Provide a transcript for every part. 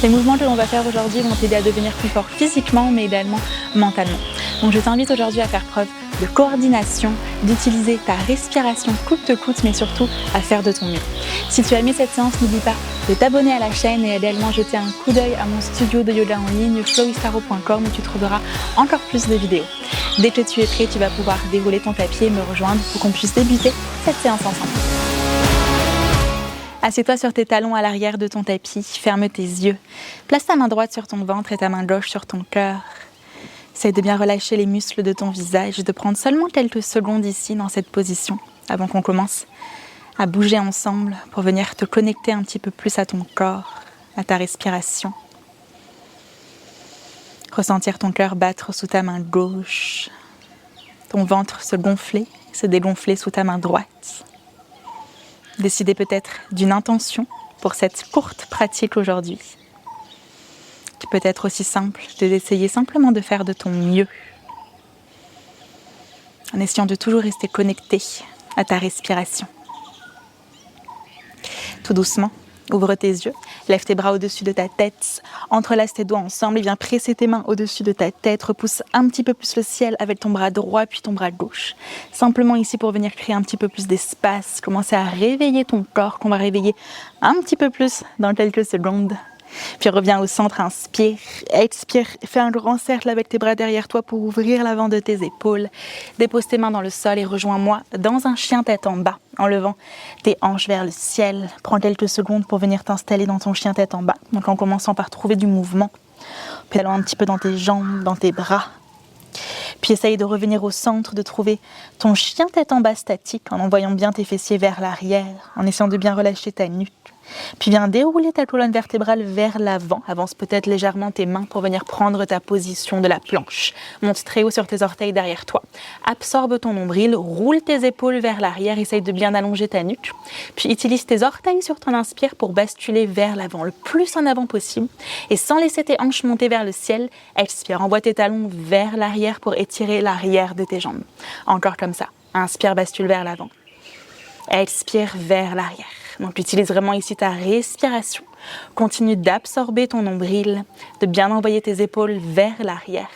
Les mouvements que l'on va faire aujourd'hui vont t'aider à devenir plus fort physiquement, mais également mentalement. Donc je t'invite aujourd'hui à faire preuve de coordination, d'utiliser ta respiration coûte que coûte, mais surtout à faire de ton mieux. Si tu as aimé cette séance, n'oublie pas de t'abonner à la chaîne et également jeter un coup d'œil à mon studio de yoga en ligne, flowistaro.com, où tu trouveras encore plus de vidéos. Dès que tu es prêt, tu vas pouvoir dérouler ton tapis et me rejoindre pour qu'on puisse débuter cette séance ensemble. Assieds-toi sur tes talons à l'arrière de ton tapis, ferme tes yeux. Place ta main droite sur ton ventre et ta main gauche sur ton cœur. Essaye de bien relâcher les muscles de ton visage, de prendre seulement quelques secondes ici dans cette position avant qu'on commence à bouger ensemble pour venir te connecter un petit peu plus à ton corps, à ta respiration. Ressentir ton cœur battre sous ta main gauche, ton ventre se gonfler, se dégonfler sous ta main droite. Décider peut-être d'une intention pour cette courte pratique aujourd'hui, qui peut être aussi simple que d'essayer simplement de faire de ton mieux, en essayant de toujours rester connecté à ta respiration. Tout doucement, ouvre tes yeux, lève tes bras au-dessus de ta tête, entrelace tes doigts ensemble et viens presser tes mains au-dessus de ta tête, repousse un petit peu plus le ciel avec ton bras droit puis ton bras gauche. Simplement ici pour venir créer un petit peu plus d'espace, commencer à réveiller ton corps qu'on va réveiller un petit peu plus dans quelques secondes. Puis reviens au centre, inspire, expire, fais un grand cercle avec tes bras derrière toi pour ouvrir l'avant de tes épaules. Dépose tes mains dans le sol et rejoins-moi dans un chien tête en bas, en levant tes hanches vers le ciel. Prends quelques secondes pour venir t'installer dans ton chien tête en bas, donc en commençant par trouver du mouvement, puis allant un petit peu dans tes jambes, dans tes bras. Puis essaye de revenir au centre, de trouver ton chien tête en bas statique en envoyant bien tes fessiers vers l'arrière, en essayant de bien relâcher ta nuque. Puis viens dérouler ta colonne vertébrale vers l'avant. Avance peut-être légèrement tes mains pour venir prendre ta position de la planche. Monte très haut sur tes orteils derrière toi. Absorbe ton nombril, roule tes épaules vers l'arrière. Essaye de bien allonger ta nuque. Puis utilise tes orteils sur ton inspire pour basculer vers l'avant, le plus en avant possible. Et sans laisser tes hanches monter vers le ciel, expire. Envoie tes talons vers l'arrière pour étirer l'arrière de tes jambes. Encore comme ça. Inspire, bascule vers l'avant. Expire vers l'arrière. Donc, utilise vraiment ici ta respiration. Continue d'absorber ton nombril, de bien envoyer tes épaules vers l'arrière.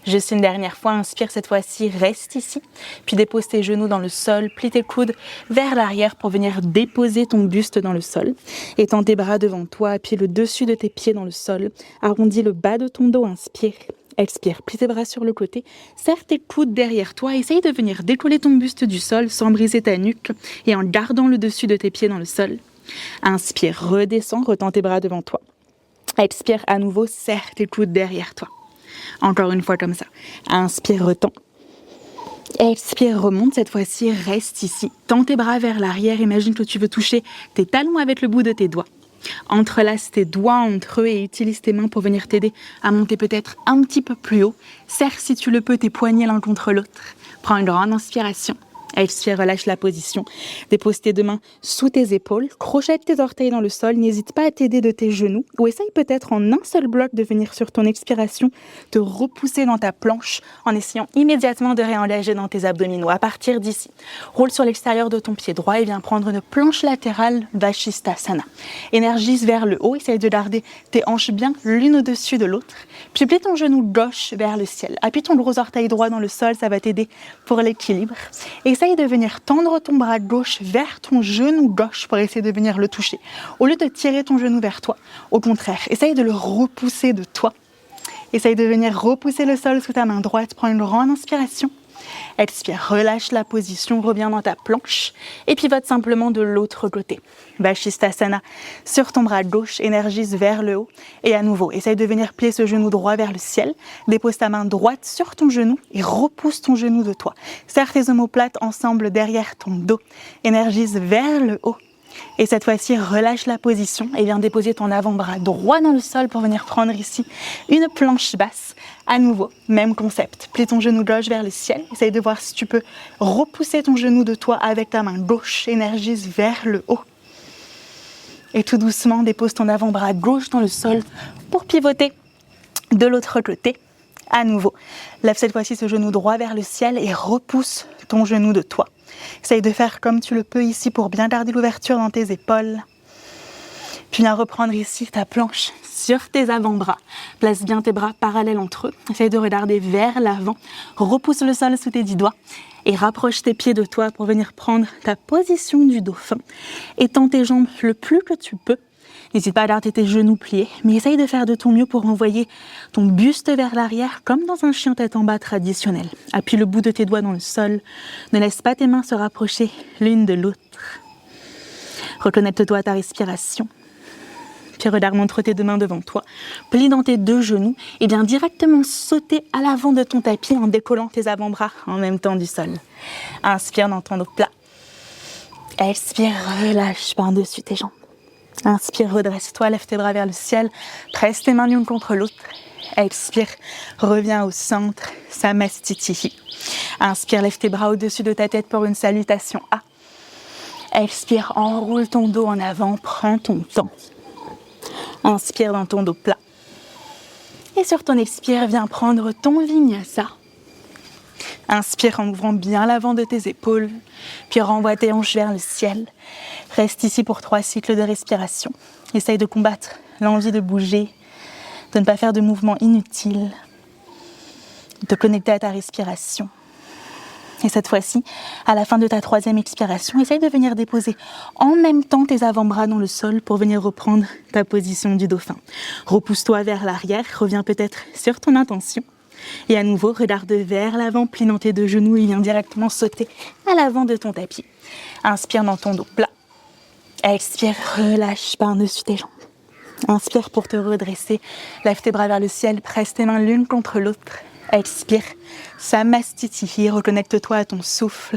Juste une dernière fois, inspire cette fois-ci, reste ici. Puis dépose tes genoux dans le sol, plie tes coudes vers l'arrière pour venir déposer ton buste dans le sol. Étends tes bras devant toi, appuie le dessus de tes pieds dans le sol. Arrondis le bas de ton dos, inspire. Expire, plie tes bras sur le côté, serre tes coudes derrière toi, essaye de venir décoller ton buste du sol sans briser ta nuque et en gardant le dessus de tes pieds dans le sol. Inspire, redescends, retends tes bras devant toi. Expire à nouveau, serre tes coudes derrière toi. Encore une fois comme ça. Inspire, retends. Expire, remonte, cette fois-ci, reste ici. Tends tes bras vers l'arrière, imagine que tu veux toucher tes talons avec le bout de tes doigts. Entrelace tes doigts entre eux et utilise tes mains pour venir t'aider à monter peut-être un petit peu plus haut. Serre si tu le peux tes poignets l'un contre l'autre. Prends une grande inspiration. Expire, relâche la position. Dépose tes deux mains sous tes épaules. Crochette tes orteils dans le sol. N'hésite pas à t'aider de tes genoux. Ou essaye peut-être en un seul bloc de venir sur ton expiration te repousser dans ta planche en essayant immédiatement de réengager dans tes abdominaux. À partir d'ici, roule sur l'extérieur de ton pied droit et viens prendre une planche latérale Vashisthasana. Énergise vers le haut. Essaye de garder tes hanches bien l'une au-dessus de l'autre. Puis plie ton genou gauche vers le ciel. Appuie ton gros orteil droit dans le sol. Ça va t'aider pour l'équilibre. Essaye de venir tendre ton bras gauche vers ton genou gauche pour essayer de venir le toucher. Au lieu de tirer ton genou vers toi, au contraire, essaye de le repousser de toi. Essaye de venir repousser le sol sous ta main droite. Prends une grande inspiration. Expire, relâche la position, reviens dans ta planche et pivote simplement de l'autre côté. Vashisthasana sur ton bras gauche, énergise vers le haut et à nouveau, essaye de venir plier ce genou droit vers le ciel. Dépose ta main droite sur ton genou et repousse ton genou de toi. Serre tes omoplates ensemble derrière ton dos. Énergise vers le haut. Et cette fois-ci, relâche la position et viens déposer ton avant-bras droit dans le sol pour venir prendre ici une planche basse. À nouveau, même concept. Plie ton genou gauche vers le ciel. Essaye de voir si tu peux repousser ton genou de toi avec ta main gauche. Énergise vers le haut. Et tout doucement, dépose ton avant-bras gauche dans le sol pour pivoter de l'autre côté. À nouveau, lève cette fois-ci ce genou droit vers le ciel et repousse ton genou de toi. Essaye de faire comme tu le peux ici pour bien garder l'ouverture dans tes épaules. Puis viens reprendre ici ta planche sur tes avant-bras. Place bien tes bras parallèles entre eux. Essaye de regarder vers l'avant. Repousse le sol sous tes 10 doigts. Et rapproche tes pieds de toi pour venir prendre ta position du dauphin. Étends tes jambes le plus que tu peux. N'hésite pas à garder tes genoux pliés, mais essaye de faire de ton mieux pour envoyer ton buste vers l'arrière, comme dans un chien tête en bas traditionnel. Appuie le bout de tes doigts dans le sol. Ne laisse pas tes mains se rapprocher l'une de l'autre. Reconnecte-toi à ta respiration. Puis regarde entre tes deux mains devant toi. Plie dans tes deux genoux et viens directement sauter à l'avant de ton tapis en décollant tes avant-bras en même temps du sol. Inspire dans ton dos plat. Expire, relâche par-dessus tes jambes. Inspire, redresse-toi, lève tes bras vers le ciel, presse tes mains l'une contre l'autre. Expire, reviens au centre, Samastitihi. Inspire, lève tes bras au-dessus de ta tête pour une salutation A. Expire, enroule ton dos en avant, prends ton temps. Inspire dans ton dos plat. Et sur ton expire, viens prendre ton vinyasa. Inspire en ouvrant bien l'avant de tes épaules, puis renvoie tes hanches vers le ciel. Reste ici pour 3 cycles de respiration. Essaye de combattre l'envie de bouger, de ne pas faire de mouvements inutiles, de te connecter à ta respiration. Et cette fois-ci, à la fin de ta 3e expiration, essaye de venir déposer en même temps tes avant-bras dans le sol pour venir reprendre ta position du dauphin. Repousse-toi vers l'arrière, reviens peut-être sur ton intention. Et à nouveau, regarde vers l'avant, plie dans tes 2 genoux et viens directement sauter à l'avant de ton tapis. Inspire dans ton dos plat. Expire, relâche par-dessus tes jambes. Inspire pour te redresser. Lève tes bras vers le ciel, presse tes mains l'une contre l'autre. Expire, Samastitihi, reconnecte-toi à ton souffle,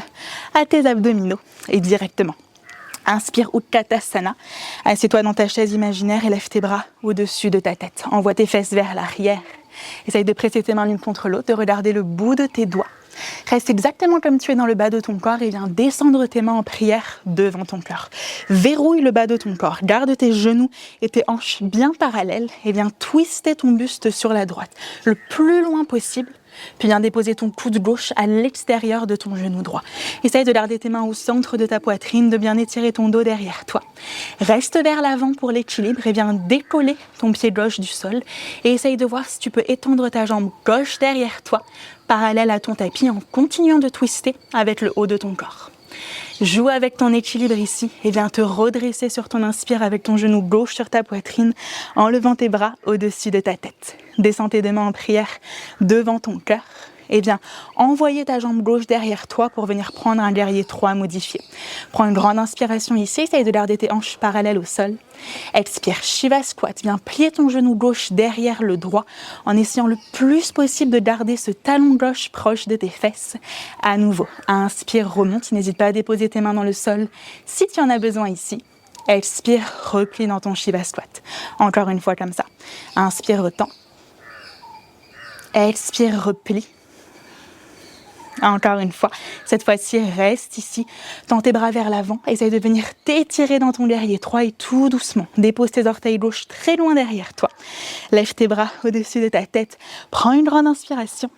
à tes abdominaux et directement. Inspire Utkatasana, assieds-toi dans ta chaise imaginaire et lève tes bras au-dessus de ta tête. Envoie tes fesses vers l'arrière. Essaye de presser tes mains l'une contre l'autre, de regarder le bout de tes doigts. Reste exactement comme tu es dans le bas de ton corps et viens descendre tes mains en prière devant ton cœur. Verrouille le bas de ton corps, garde tes genoux et tes hanches bien parallèles et viens twister ton buste sur la droite le plus loin possible. Puis viens déposer ton coude gauche à l'extérieur de ton genou droit. Essaye de garder tes mains au centre de ta poitrine, de bien étirer ton dos derrière toi. Reste vers l'avant pour l'équilibre et viens décoller ton pied gauche du sol. Et essaye de voir si tu peux étendre ta jambe gauche derrière toi, parallèle à ton tapis, en continuant de twister avec le haut de ton corps. Joue avec ton équilibre ici et viens te redresser sur ton inspire avec ton genou gauche sur ta poitrine en levant tes bras au-dessus de ta tête. Descends tes 2 mains en prière devant ton cœur et viens envoyer ta jambe gauche derrière toi pour venir prendre un guerrier 3 modifié. Prends une grande inspiration ici, essaye de garder tes hanches parallèles au sol. Expire, Shiva Squat, viens plier ton genou gauche derrière le droit en essayant le plus possible de garder ce talon gauche proche de tes fesses. À nouveau, inspire, remonte, n'hésite pas à déposer tes mains dans le sol si tu en as besoin ici. Expire, replie dans ton Shiva Squat. Encore une fois comme ça. Inspire, retends. Expire, replie. Encore une fois, cette fois-ci, reste ici, tends tes bras vers l'avant, essaye de venir t'étirer dans ton guerrier 3 et tout doucement, dépose tes orteils gauches très loin derrière toi. Lève tes bras au-dessus de ta tête, prends une grande inspiration,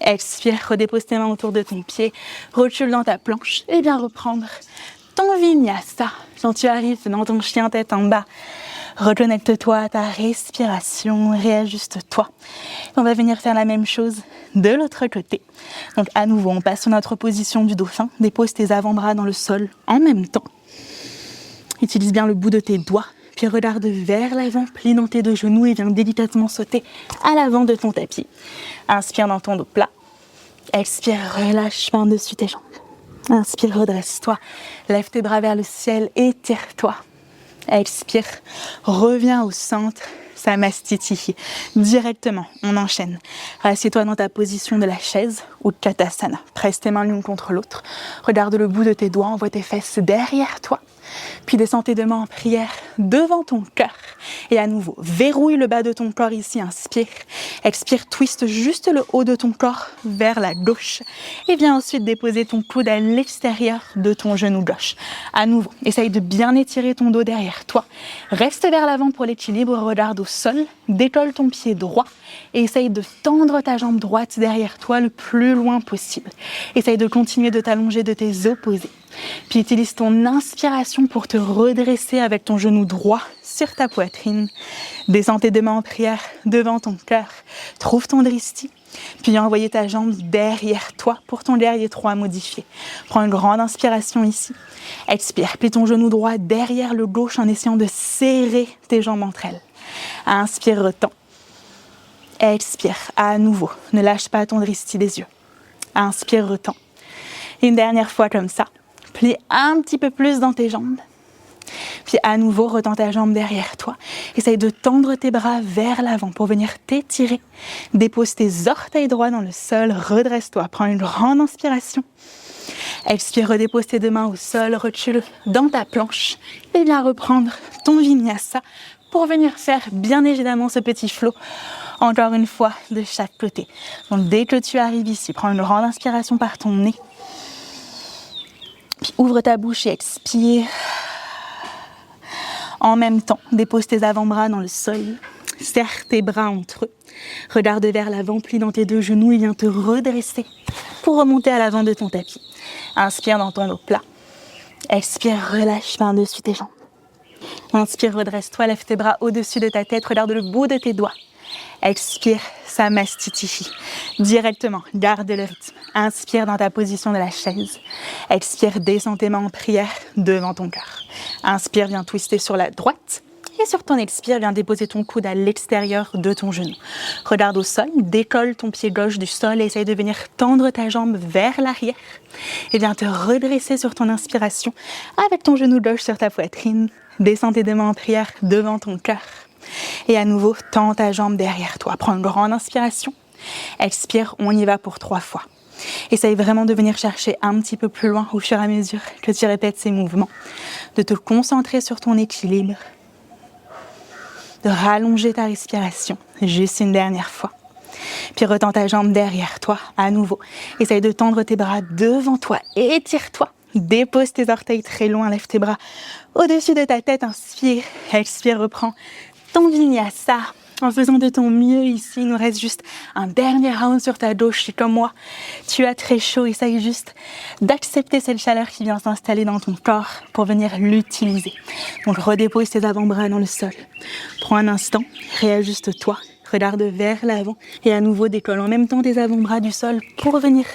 expire, redépose tes mains autour de ton pied, recule dans ta planche et viens reprendre ton vinyasa. Quand tu arrives dans ton chien tête en bas, reconnecte-toi à ta respiration, réajuste-toi. On va venir faire la même chose de l'autre côté. Donc à nouveau, on passe sur notre position du dauphin. Dépose tes avant-bras dans le sol en même temps. Utilise bien le bout de tes doigts. Puis regarde vers l'avant, plie dans tes 2 genoux et viens délicatement sauter à l'avant de ton tapis. Inspire dans ton dos plat. Expire, relâche par-dessus tes jambes. Inspire, redresse-toi. Lève tes bras vers le ciel, étire-toi. Expire, reviens au centre, Samastitihi. Directement, on enchaîne. Assieds-toi dans ta position de la chaise, Utkatasana. Presse tes mains l'une contre l'autre. Regarde le bout de tes doigts, envoie tes fesses derrière toi. Puis descends tes 2 mains en prière devant ton cœur. Et à nouveau, verrouille le bas de ton corps ici, inspire. Expire, twiste juste le haut de ton corps vers la gauche. Et viens ensuite déposer ton coude à l'extérieur de ton genou gauche. À nouveau, essaye de bien étirer ton dos derrière toi. Reste vers l'avant pour l'équilibre, regarde au sol. Décolle ton pied droit et essaye de tendre ta jambe droite derrière toi le plus loin possible. Essaye de continuer de t'allonger de tes opposés. Puis utilise ton inspiration pour te redresser avec ton genou droit sur ta poitrine. Descends tes deux mains en prière devant ton cœur. Trouve ton dristi. Puis viens envoyer ta jambe derrière toi pour ton derrière droit modifié. Prends une grande inspiration ici. Expire. Plie ton genou droit derrière le gauche en essayant de serrer tes jambes entre elles. Inspire, retends. Expire. À nouveau. Ne lâche pas ton dristi des yeux. Inspire, retends. Une dernière fois comme ça. Plie un petit peu plus dans tes jambes. Puis à nouveau, retends ta jambe derrière toi. Essaye de tendre tes bras vers l'avant pour venir t'étirer. Dépose tes orteils droits dans le sol. Redresse-toi. Prends une grande inspiration. Expire, redépose tes deux mains au sol. Recule dans ta planche. Et viens reprendre ton vinyasa pour venir faire bien évidemment ce petit flow. Encore une fois, de chaque côté. Donc dès que tu arrives ici, prends une grande inspiration par ton nez. Puis ouvre ta bouche et expire. En même temps, dépose tes avant-bras dans le sol. Serre tes bras entre eux. Regarde vers l'avant, plie dans tes deux genoux et viens te redresser pour remonter à l'avant de ton tapis. Inspire dans ton dos plat. Expire, relâche par-dessus tes jambes. Inspire, redresse-toi, lève tes bras au-dessus de ta tête, regarde le bout de tes doigts. Expire, Samastitihi. Directement, garde le rythme. Inspire dans ta position de la chaise. Expire, descends tes mains en prière devant ton cœur. Inspire, viens twister sur la droite. Et sur ton expire, viens déposer ton coude à l'extérieur de ton genou. Regarde au sol, décolle ton pied gauche du sol et essaye de venir tendre ta jambe vers l'arrière. Et viens te redresser sur ton inspiration avec ton genou gauche sur ta poitrine. Descends tes deux mains en prière devant ton cœur. Et à nouveau, tends ta jambe derrière toi. Prends une grande inspiration. Expire, on y va pour 3 fois. Essaye vraiment de venir chercher un petit peu plus loin au fur et à mesure que tu répètes ces mouvements. De te concentrer sur ton équilibre. De rallonger ta respiration. Juste une dernière fois. Puis retends ta jambe derrière toi à nouveau. Essaye de tendre tes bras devant toi. Étire-toi. Dépose tes orteils très loin. Lève tes bras au-dessus de ta tête. Inspire. Expire. Reprends ton vinyasa. En faisant de ton mieux ici, il nous reste juste un dernier round sur ta gauche. Et comme moi, tu as très chaud. Essaye juste d'accepter cette chaleur qui vient s'installer dans ton corps pour venir l'utiliser. Donc redépose tes avant-bras dans le sol. Prends un instant, réajuste-toi, regarde vers l'avant et à nouveau décolle en même temps tes avant-bras du sol pour venir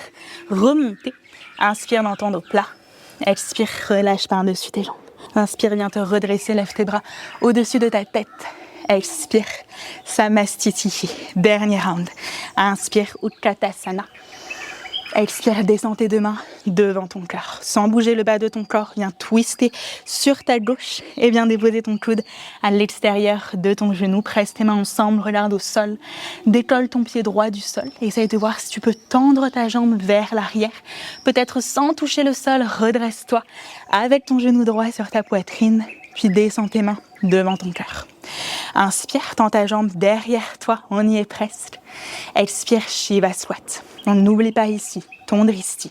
remonter. Inspire dans ton dos plat. Expire, relâche par-dessus tes jambes. Inspire, viens te redresser, lève tes bras au-dessus de ta tête. Expire, Samastitihi. Dernier round. Inspire, Utkatasana. Expire, descends tes deux mains devant ton cœur. Sans bouger le bas de ton corps, viens twister sur ta gauche et viens déposer ton coude à l'extérieur de ton genou. Presse tes mains ensemble, regarde au sol. Décolle ton pied droit du sol. Essaye de voir si tu peux tendre ta jambe vers l'arrière. Peut-être sans toucher le sol, redresse-toi avec ton genou droit sur ta poitrine. Puis descends tes mains devant ton cœur. Inspire, tends ta jambe derrière toi, on y est presque. Expire, Shiva Swat. On n'oublie pas ici, ton dristi.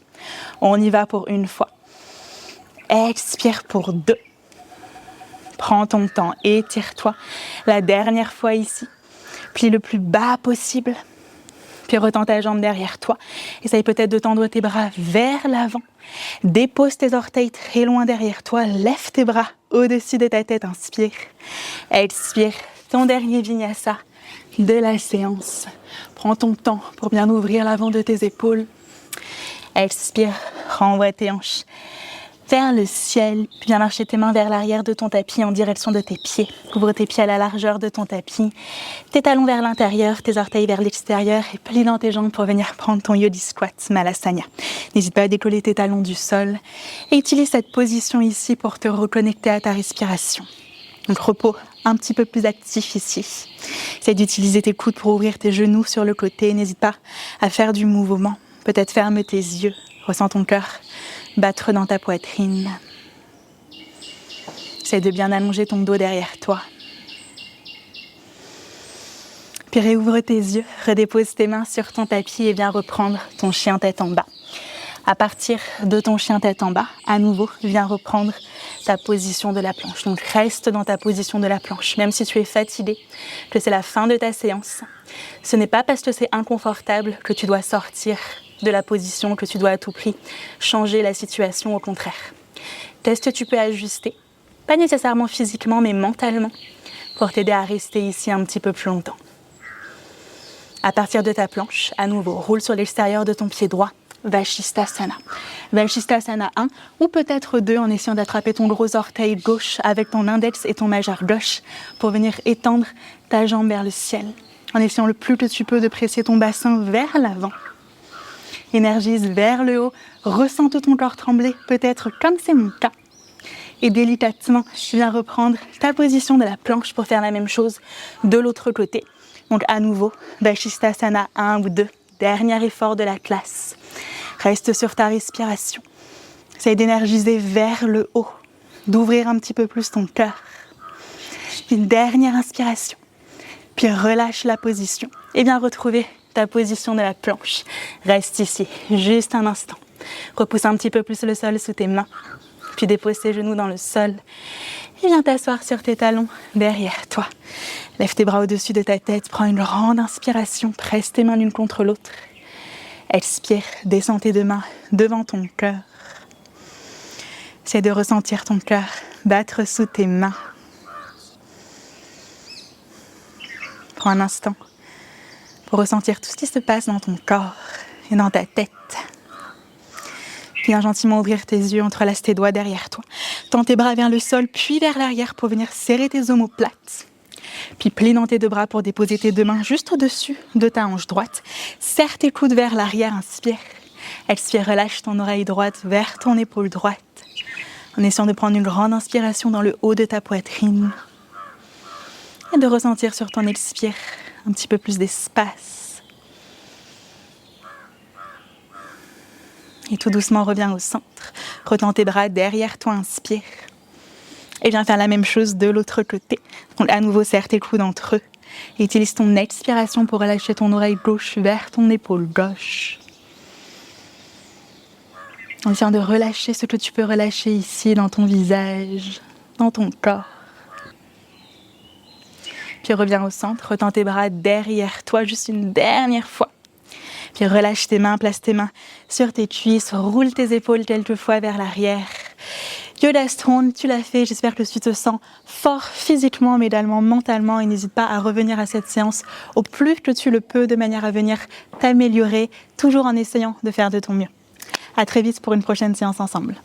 On y va pour 1 fois. Expire pour 2. Prends ton temps, étire-toi. La dernière fois ici. Plie le plus bas possible. Puis retends ta jambe derrière toi. Essaye peut-être de tendre tes bras vers l'avant. Dépose tes orteils très loin derrière toi. Lève tes bras au-dessus de ta tête. Inspire. Expire. Ton dernier vinyasa de la séance. Prends ton temps pour bien ouvrir l'avant de tes épaules. Expire. Renvoie tes hanches vers le ciel. Puis viens marcher tes mains vers l'arrière de ton tapis en direction de tes pieds. Ouvre tes pieds à la largeur de ton tapis. Tes talons vers l'intérieur, tes orteils vers l'extérieur et plie dans tes jambes pour venir prendre ton Yogi Squat Malasana. N'hésite pas à décoller tes talons du sol et utilise cette position ici pour te reconnecter à ta respiration. Donc repos un petit peu plus actif ici. Essaye d'utiliser tes coudes pour ouvrir tes genoux sur le côté. N'hésite pas à faire du mouvement. Peut-être ferme tes yeux. Ressens ton cœur battre dans ta poitrine. Essaye de bien allonger ton dos derrière toi. Puis réouvre tes yeux, redépose tes mains sur ton tapis et viens reprendre ton chien tête en bas. À partir de ton chien tête en bas, à nouveau, viens reprendre ta position de la planche. Donc reste dans ta position de la planche, même si tu es fatigué, que c'est la fin de ta séance. Ce n'est pas parce que c'est inconfortable que tu dois sortir de la position, que tu dois à tout prix changer la situation, au contraire. Teste, tu peux ajuster, pas nécessairement physiquement, mais mentalement, pour t'aider à rester ici un petit peu plus longtemps. À partir de ta planche, à nouveau, roule sur l'extérieur de ton pied droit, Vashisthasana. Vashisthasana 1 ou peut-être 2 en essayant d'attraper ton gros orteil gauche avec ton index et ton majeur gauche pour venir étendre ta jambe vers le ciel. En essayant le plus que tu peux de presser ton bassin vers l'avant. Énergise vers le haut, ressens tout ton corps trembler, peut-être comme c'est mon cas. Et délicatement, viens reprendre ta position de la planche pour faire la même chose de l'autre côté. Donc à nouveau, Vashisthasana 1 ou 2, dernier effort de la classe. Reste sur ta respiration. Essaye d'énergiser vers le haut, d'ouvrir un petit peu plus ton cœur. Une dernière inspiration, puis relâche la position et viens retrouver ta position de la planche. Reste ici, juste un instant. Repousse un petit peu plus le sol sous tes mains, puis dépose tes genoux dans le sol et viens t'asseoir sur tes talons derrière toi. Lève tes bras au-dessus de ta tête, prends une grande inspiration, presse tes mains l'une contre l'autre. Expire, descends tes deux mains devant ton cœur. Essaie de ressentir ton cœur battre sous tes mains. Prends un instant pour ressentir tout ce qui se passe dans ton corps et dans ta tête. Viens gentiment ouvrir tes yeux, entrelace tes doigts derrière toi. Tends tes bras vers le sol, puis vers l'arrière pour venir serrer tes omoplates. Puis plie dans tes deux bras pour déposer tes deux mains juste au-dessus de ta hanche droite. Serre tes coudes vers l'arrière, inspire. Expire, relâche ton oreille droite vers ton épaule droite. En essayant de prendre une grande inspiration dans le haut de ta poitrine. Et de ressentir sur ton expire un petit peu plus d'espace. Et tout doucement, reviens au centre. Retends tes bras derrière toi, inspire. Et viens faire la même chose de l'autre côté. Donc à nouveau, serre tes coudes entre eux. Et utilise ton expiration pour relâcher ton oreille gauche vers ton épaule gauche. En essayant de relâcher ce que tu peux relâcher ici dans ton visage, dans ton corps. Puis reviens au centre, retends tes bras derrière toi juste une dernière fois. Puis relâche tes mains, place tes mains sur tes cuisses, roule tes épaules quelques fois vers l'arrière. Yoga Strong, tu l'as fait, j'espère que tu te sens fort physiquement mais également mentalement et n'hésite pas à revenir à cette séance au plus que tu le peux de manière à venir t'améliorer, toujours en essayant de faire de ton mieux. À très vite pour une prochaine séance ensemble.